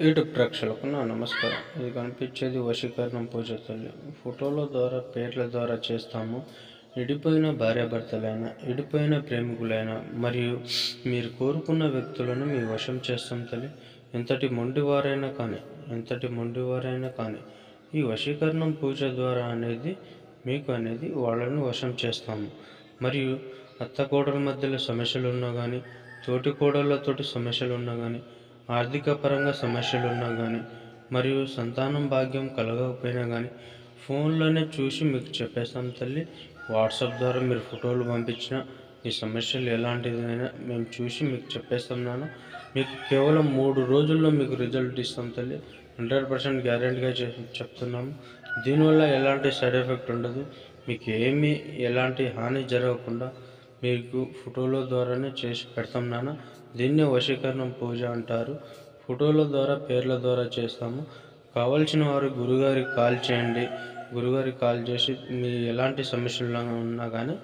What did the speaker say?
YouTube ప్రేక్షకులకు నా నమస్కారం. ఇది కనిపించేది వశీకరణం పూజ తల్లి. ఫోటోల ద్వారా, పేర్ల ద్వారా చేస్తాము. విడిపోయిన భార్యాభర్తలైన, విడిపోయిన ప్రేమికులైన మరియు మీరు కోరుకున్న వ్యక్తులను మీ వశం చేస్తాం తల్లి. ఎంతటి మొండివారైనా కానీ ఈ వశీకరణం పూజ ద్వారా మీకు వాళ్ళని వశం చేస్తాము. మరియు అత్తకోడల మధ్యలో సమస్యలు ఉన్నా కానీ, తోటి కోడళ్ళతోటి సమస్యలు ఉన్నా కానీ, ఆర్థిక పరంగా సమస్యలు ఉన్నా కానీ, మరియు సంతానం భాగ్యం కలగకపోయినా కానీ ఫోన్లోనే చూసి మీకు చెప్పేస్తాం తల్లి. వాట్సాప్ ద్వారా మీరు ఫోటోలు పంపించిన మీ సమస్యలు ఎలాంటిదైనా మేము చూసి మీకు చెప్పేస్తాం నాన్న. మీకు కేవలం 3 రోజుల్లో మీకు రిజల్ట్ ఇస్తాం తల్లి. 100% గ్యారెంటీగా చెప్తున్నాము. దీనివల్ల ఎలాంటి సైడ్ ఎఫెక్ట్ ఉండదు. మీకు ఎలాంటి హాని జరగకుండా మీకు ఫోటోల ద్వారానే చేసి పెడతాం నాన్న. దీన్నే వశీకరణం పూజ అంటారు. ఫోటోల ద్వారా, పేర్ల ద్వారా చేస్తాము. కావాల్సిన వారు గురుగారికి కాల్ చేయండి. గురుగారికి కాల్ చేసి మీ ఎలాంటి సమస్యలు ఉన్నా కానీ